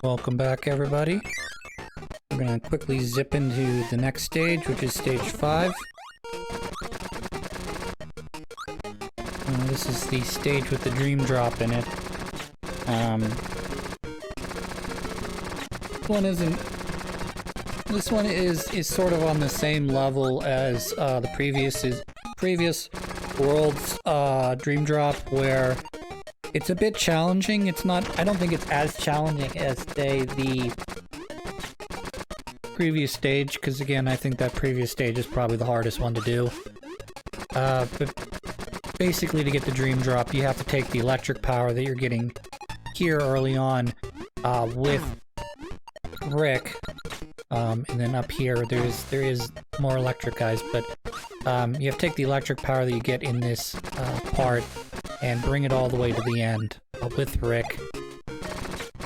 Welcome back, everybody. We're gonna quickly zip into the next stage, which is stage 5. This is the stage with the dream drop in it. This one is sort of on the same level as the previous world's dream drop, where it's a bit challenging. It's not, I don't think it's as challenging as, say, the previous stage, because again, I think that previous stage is probably the hardest one to do. But basically, to get the dream drop, you have to take the electric power that you're getting here early on with Rick, and then up here there is more electric guys, but you have to take the electric power that you get in this part and bring it all the way to the end with Rick.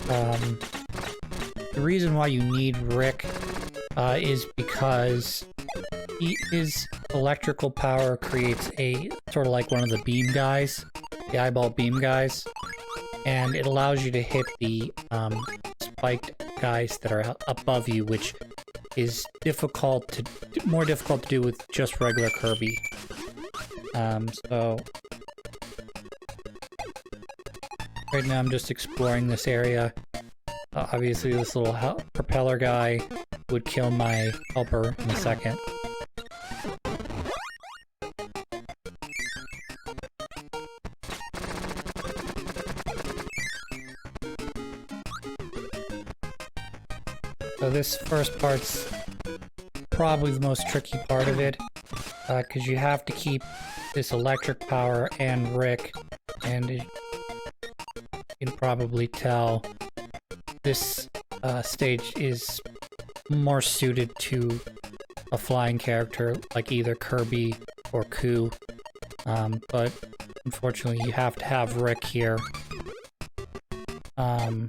The reason why you need Rick is because his electrical power creates a sort of like one of the beam guys, the eyeball beam guys, and it allows you to hit the spiked guys that are above you, which is more difficult to do with just regular Kirby. So right now I'm just exploring this area. Obviously this little propeller guy would kill my helper in a second. So this first part's probably the most tricky part of it, because you have to keep this electric power and Rick, and you can probably tell this stage is more suited to a flying character like either Kirby or Ku, but unfortunately you have to have Rick here. I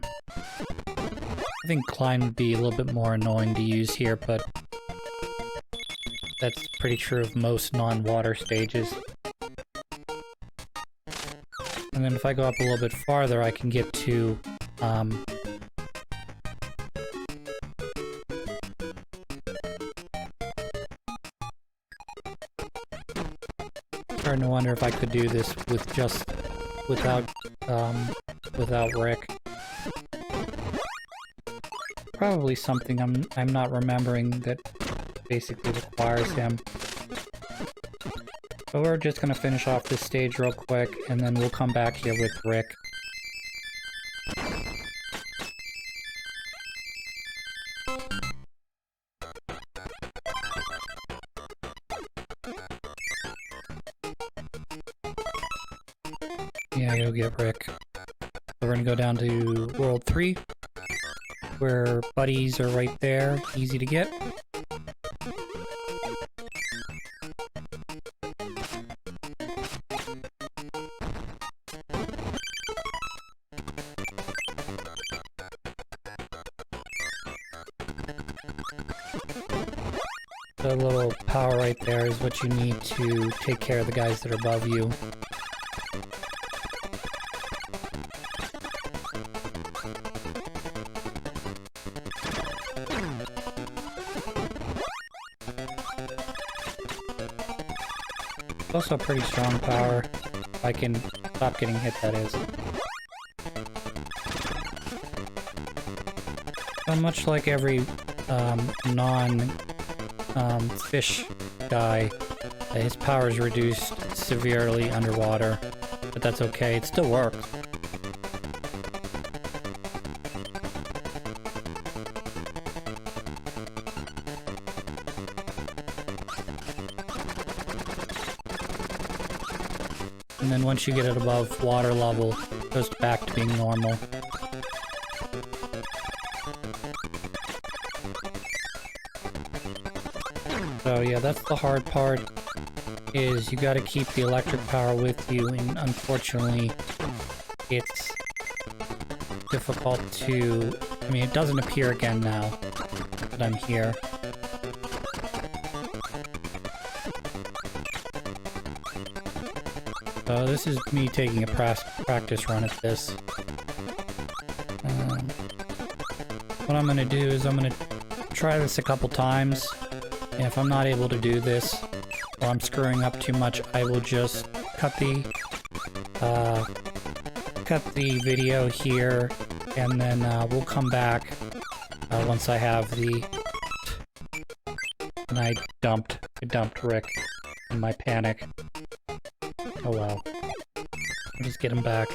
think Klein would be a little bit more annoying to use here, but that's pretty true of most non-water stages. And then if I go up a little bit farther, I can get to starting to wonder if I could do this with just without Rick. Probably something I'm not remembering that basically requires him. But we're just gonna finish off this stage real quick, and then we'll come back here with Rick. Yeah, go get Rick. So we're gonna go down to World 3. Where buddies are right there, easy to get. The little power right there is what you need to take care of the guys that are above you. Also pretty strong power. I can stop getting hit, that is. Much like every non-fish guy, his power is reduced severely underwater, but that's okay, it still works. And then once you get it above water level, it goes back to being normal. So yeah, that's the hard part, is you gotta keep the electric power with you, and unfortunately, it's difficult to... I mean, it doesn't appear again now that I'm here. So this is me taking a practice run at this. what I'm gonna do is I'm gonna try this a couple times, and if I'm not able to do this, or I'm screwing up too much, I will just cut the video here, and then we'll come back once I have the... And I dumped Rick in my panic. Oh well. I'll just get him back.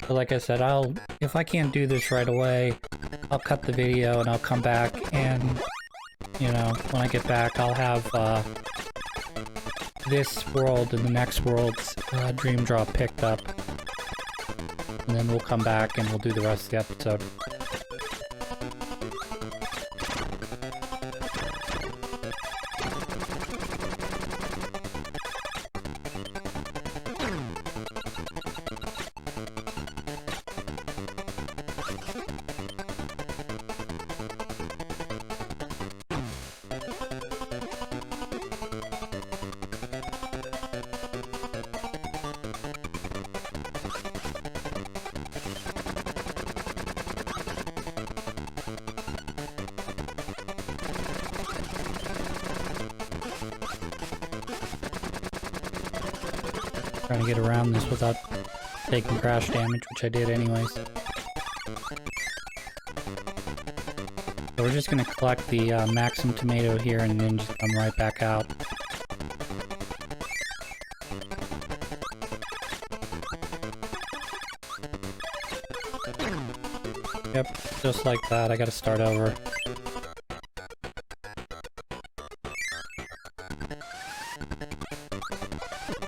But like I said, if I can't do this right away, I'll cut the video and I'll come back, and, you know, when I get back, I'll have, this world and the next world's, Dream Drop picked up. And then we'll come back and we'll do the rest of the episode. Trying to get around this without taking crash damage, which I did anyways. So we're just gonna collect the Maximum Tomato here and then just come right back out. Yep, just like that. I gotta start over.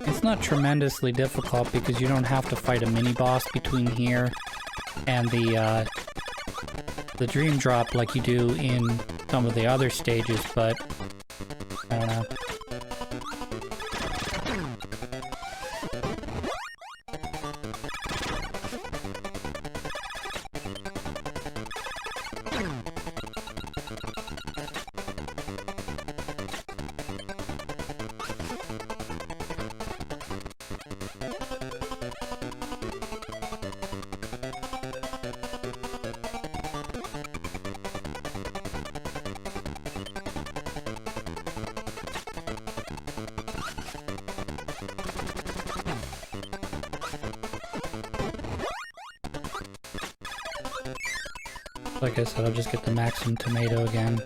It's not tremendously difficult because you don't have to fight a mini-boss between here and the Dream Drop like you do in some of the other stages, but I don't know. Like I said, I'll just get the Maximum Tomato again.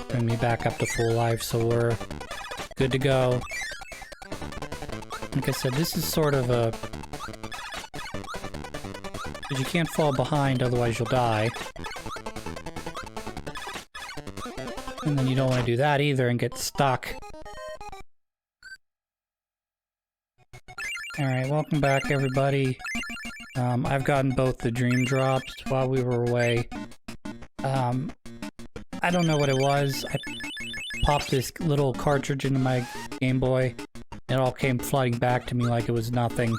Bring me back up to full life, so we're good to go. Like I said, this is sort of a... because you can't fall behind, otherwise you'll die. And then you don't want to do that either and get stuck. Alright, welcome back everybody. I've gotten both the Dream Drops while we were away. I don't know what it was. I popped this little cartridge into my Game Boy. It all came flooding back to me like it was nothing.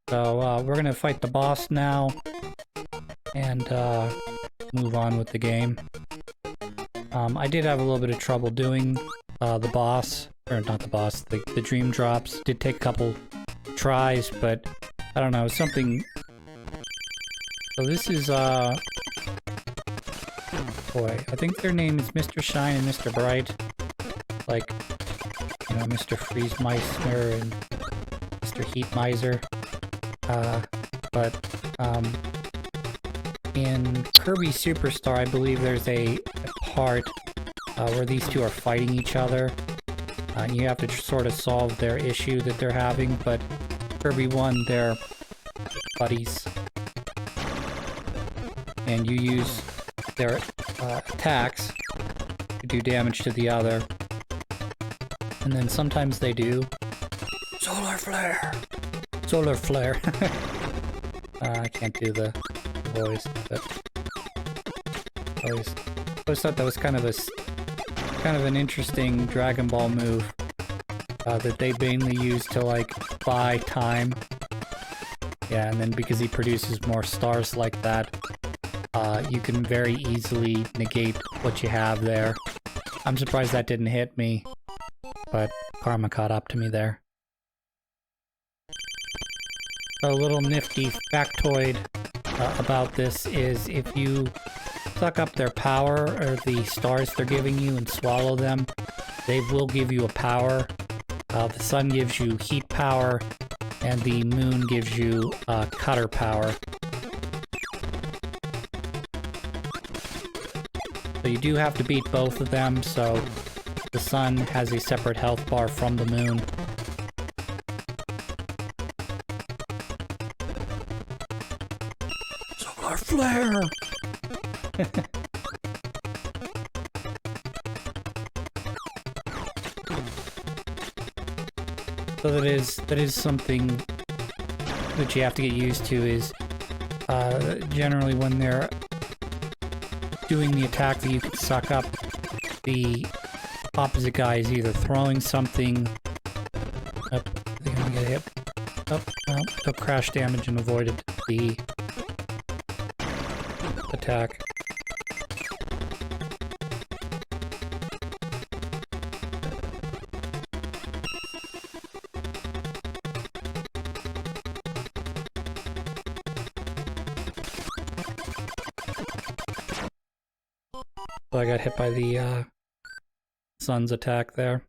So, we're gonna fight the boss now. And, move on with the game. I did have a little bit of trouble doing, the boss. Or not the boss, the Dream Drops. Did take a couple tries, but... I don't know, something... So this is, boy, I think their name is Mr. Shine and Mr. Bright. Like, you know, Mr. Freeze Meister and Mr. Heat Miser. In Kirby Superstar, I believe there's a part where these two are fighting each other. You have to sort of solve their issue that they're having, but Kirby 1, they're buddies. And you use their attacks to do damage to the other. And then sometimes they do Solar Flare! Solar Flare! I can't do the voice, but I always thought that was kind of an interesting Dragon Ball move that they mainly use to like buy time. Yeah, and then because he produces more stars like that, you can very easily negate what you have there. I'm surprised that didn't hit me, but karma caught up to me there. A little nifty factoid about this is if you suck up their power or the stars they're giving you and swallow them, they will give you a power. The sun gives you heat power, and the moon gives you cutter power. So you do have to beat both of them, so the sun has a separate health bar from the moon. Solar flare! So that is something that you have to get used to is generally when they're doing the attack that you can suck up, the opposite guy is either throwing something up, they're gonna get hit. Oh, well, took crash damage and avoided the attack. So I got hit by the sun's attack there.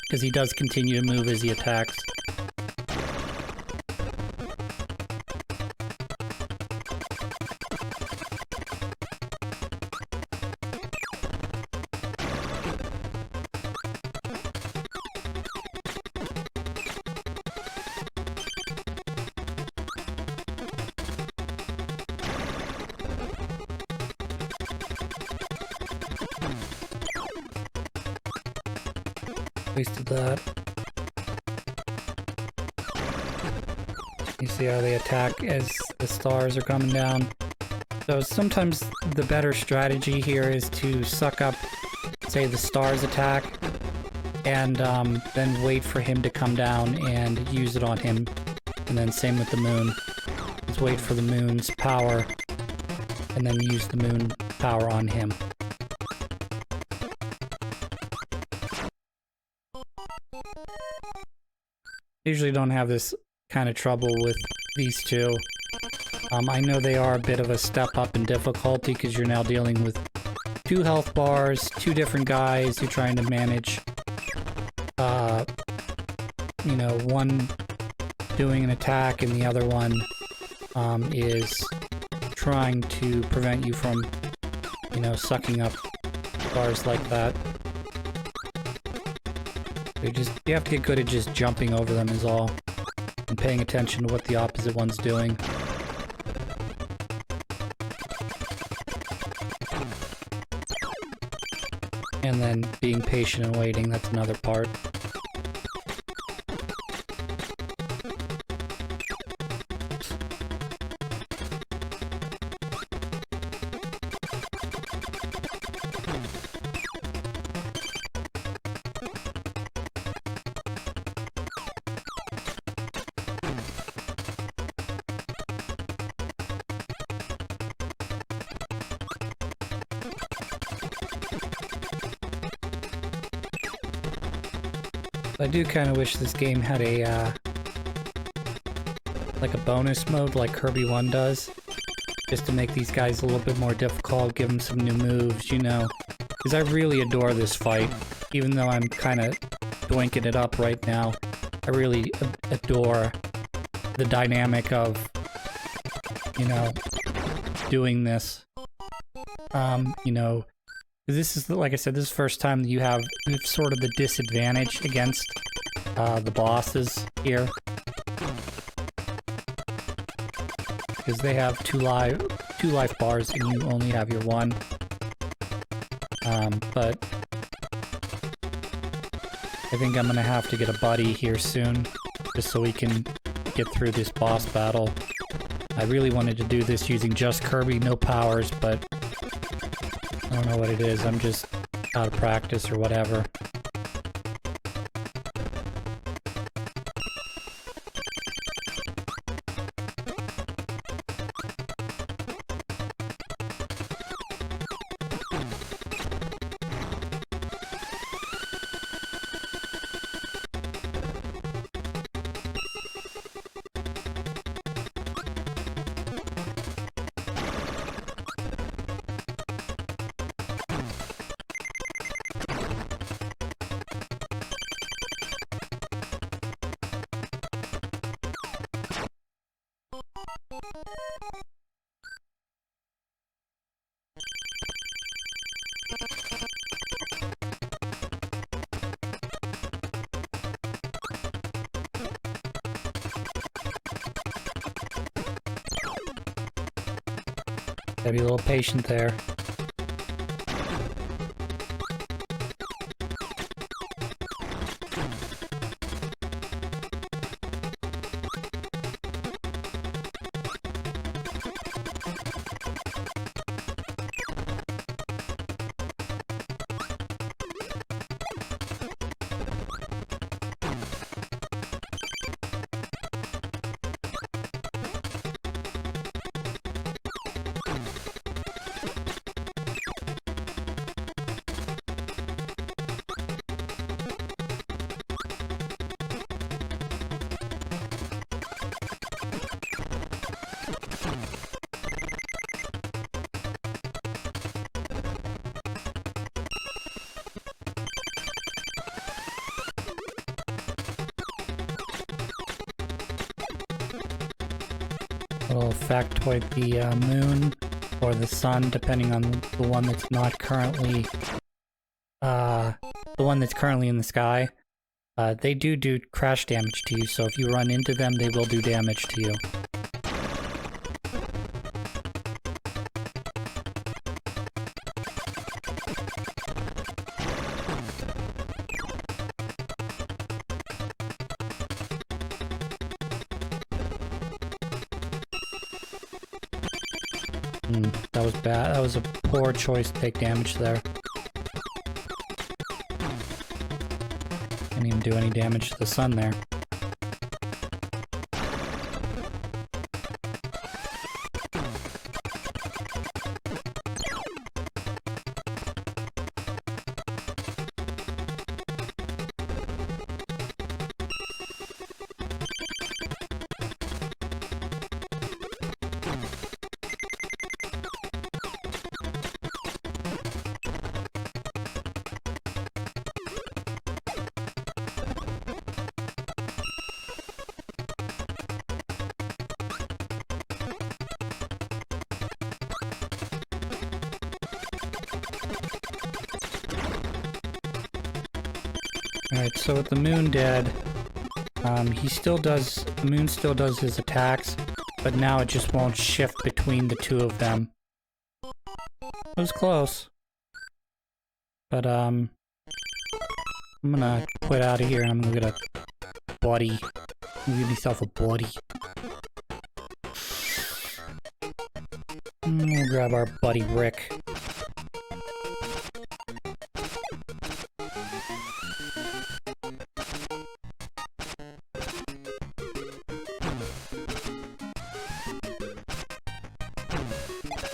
Because he does continue to move as he attacks. Wasted that. You see how they attack as the stars are coming down. So sometimes the better strategy here is to suck up, say, the stars attack, and then wait for him to come down and use it on him. And then same with the moon. Just wait for the moon's power, and then use the moon power on him. Usually don't have this kind of trouble with these two. I know they are a bit of a step up in difficulty because you're now dealing with 2 health bars, 2 different guys you're trying to manage. You know, one doing an attack and the other one is trying to prevent you from, you know, sucking up bars like that. You have to get good at just jumping over them is all, and paying attention to what the opposite one's doing. And then being patient and waiting, that's another part. I do kind of wish this game had a, like a bonus mode like Kirby 1 does. Just to make these guys a little bit more difficult, give them some new moves, you know. Because I really adore this fight. Even though I'm kind of doinking it up right now, I really adore the dynamic of, you know, doing this. You know, this is, like I said, this is the first time that you have sort of the disadvantage against the bosses here. Because they have two life bars and you only have your 1. But I think I'm gonna have to get a buddy here soon, just so we can get through this boss battle. I really wanted to do this using just Kirby, no powers, but I don't know what it is, I'm just out of practice or whatever. Gotta be a little patient there. Little factoid, the moon or the sun, depending on the one that's not currently, the one that's currently in the sky, they do crash damage to you, so if you run into them, they will do damage to you. That was bad. That was a poor choice to take damage there. Didn't even do any damage to the sun there. Alright, so with the moon dead, the moon still does his attacks, but now it just won't shift between the two of them. It was close. But, I'm gonna quit out of here and I'm gonna get a buddy. I'm gonna give myself a buddy. We'll grab our buddy Rick.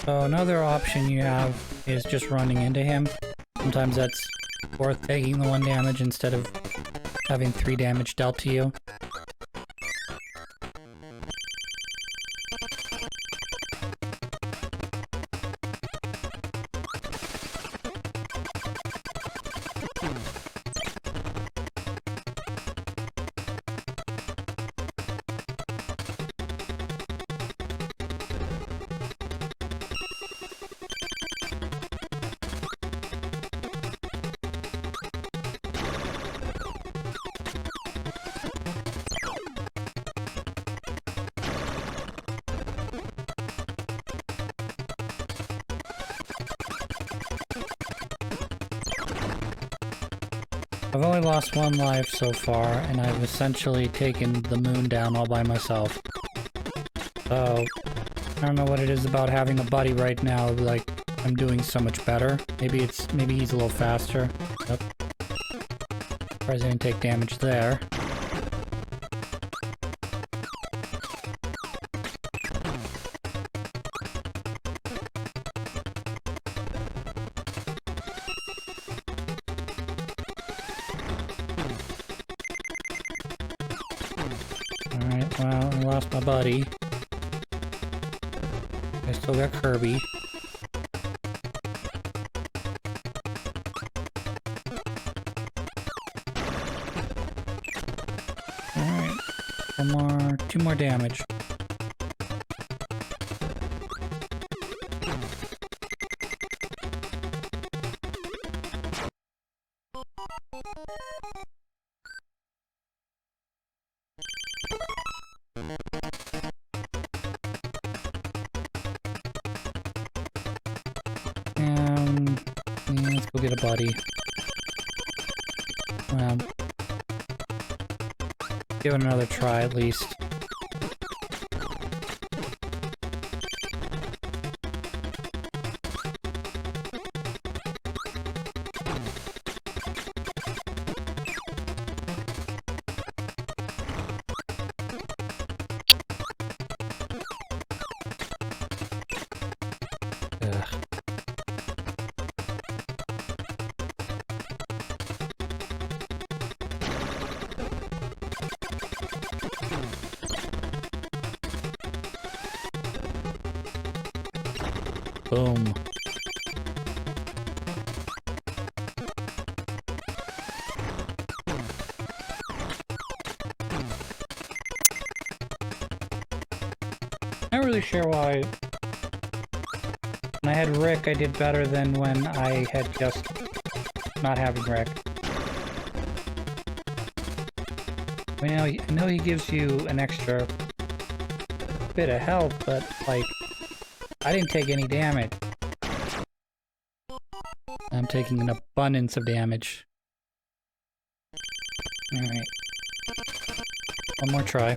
So another option you have is just running into him. Sometimes that's worth taking the 1 damage instead of having 3 damage dealt to you. I've only lost 1 life so far, and I've essentially taken the moon down all by myself. So, I don't know what it is about having a buddy right now, like, I'm doing so much better. Maybe he's a little faster. Yep. Surprised I didn't take damage there. Alright, well, I lost my buddy. I still got Kirby. Alright, 2 more damage. Go get a buddy. Well, give it another try at least. Boom. Not really sure why. When I had Rick, I did better than when I had just not having Rick. I know he gives you an extra bit of health, but like, I didn't take any damage. I'm taking an abundance of damage. Alright. One more try.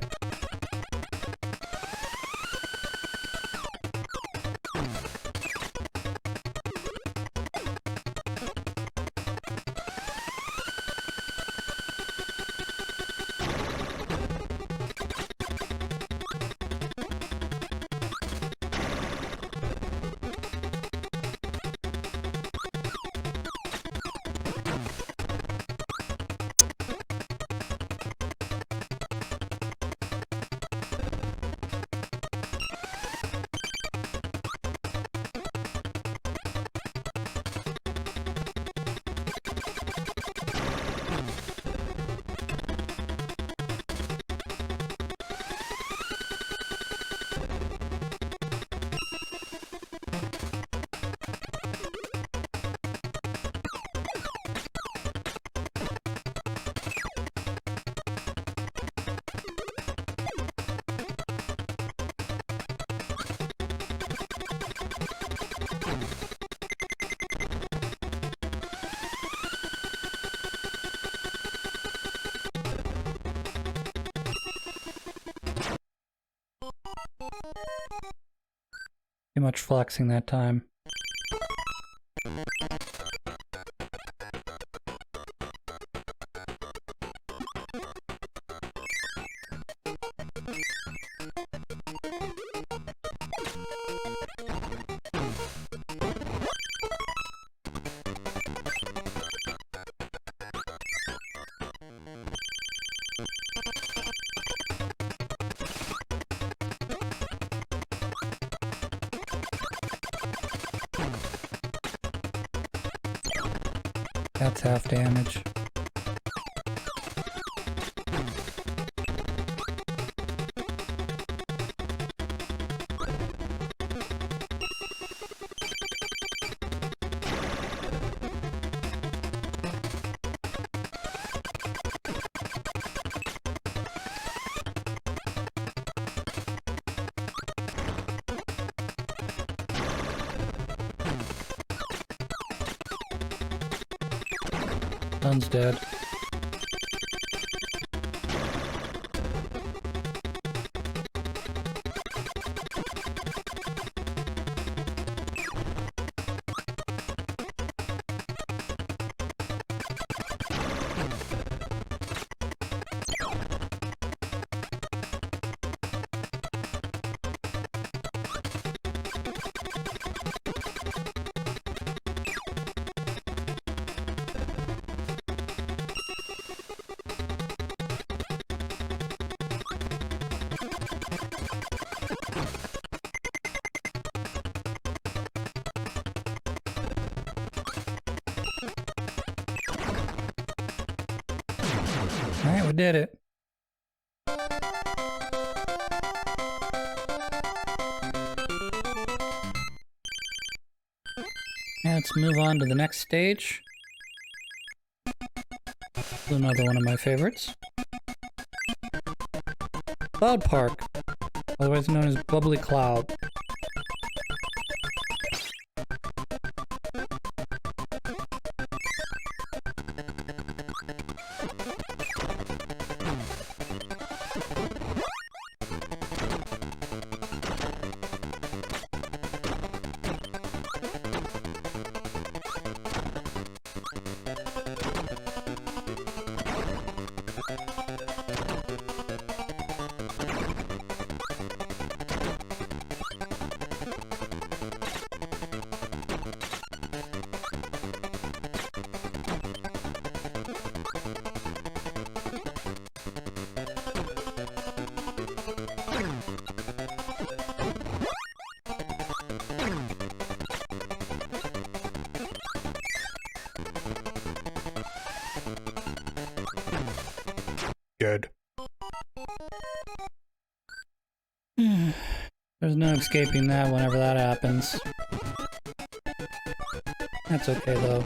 Too much flexing that time. That's half damage. Sun's dead. Alright, we did it. Now let's move on to the next stage. Another one of my favorites. Cloud Park, otherwise known as Bubbly Cloud. Good. There's no escaping that whenever that happens. That's okay though.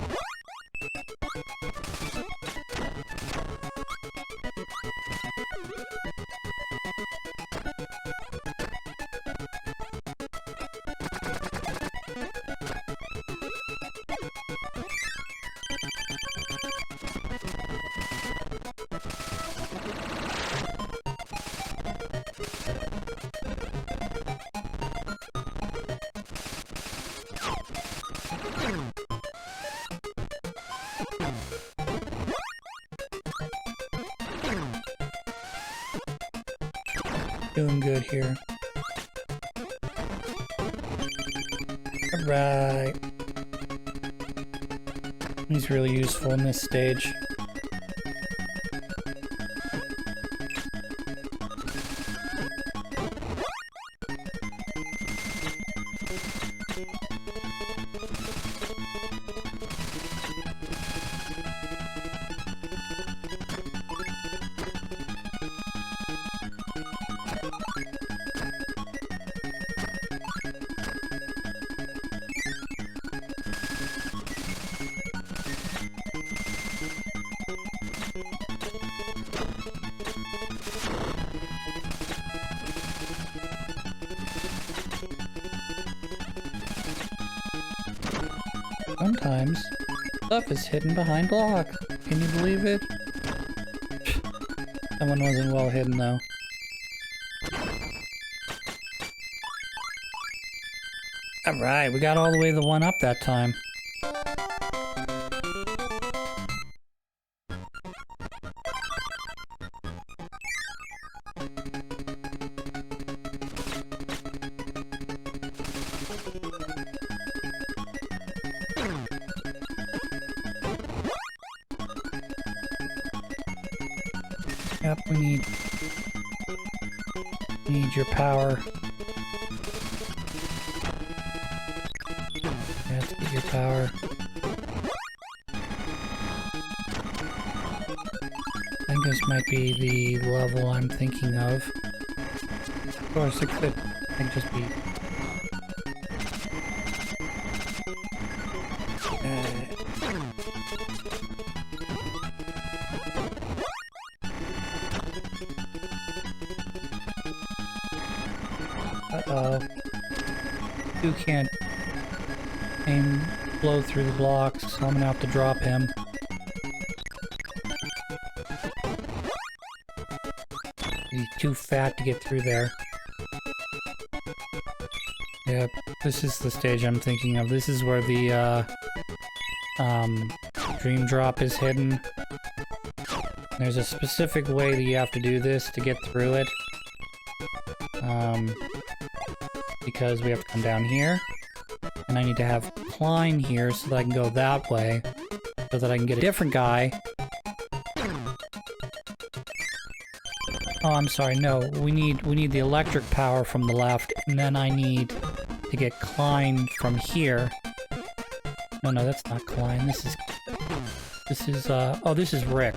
Doing good here. Alright. He's really useful in this stage. Sometimes, stuff is hidden behind block. Can you believe it? That one wasn't well hidden though. Alright, we got all the way to the one up that time. Yep, we need your power. You have to get your power. I think this might be the level I'm thinking of. Of course, it could just be. Uh-oh. You can't blow through the blocks, so I'm gonna have to drop him. He's too fat to get through there. Yep, this is the stage I'm thinking of. This is where the, dream drop is hidden. There's a specific way that you have to do this to get through it. Because we have to come down here, and I need to have Klein here so that I can go that way, so that I can get a different guy. Oh, I'm sorry, no, we need the electric power from the left, and then I need to get Klein from here. No, that's not Klein, this is, oh, this is Rick.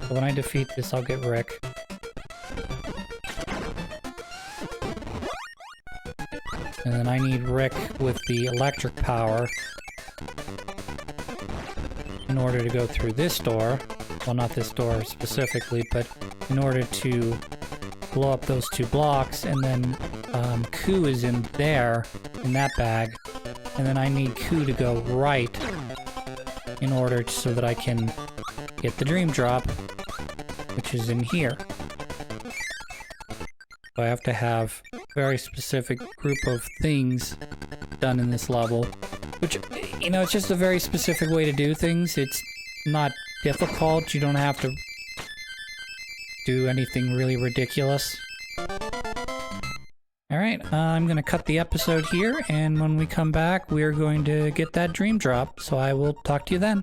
So when I defeat this, I'll get Rick. And then I need Rick with the electric power in order to go through this door. Well, not this door specifically, but in order to blow up those two blocks, and then Ku is in there, in that bag, and then I need Ku to go right in order so that I can get the dream drop, which is in here. So I have to have a very specific group of things done in this level, which, you know, it's just a very specific way to do things. It's not difficult. You don't have to do anything really ridiculous. Alright, I'm going to cut the episode here, and when we come back, we are going to get that dream drop, so I will talk to you then.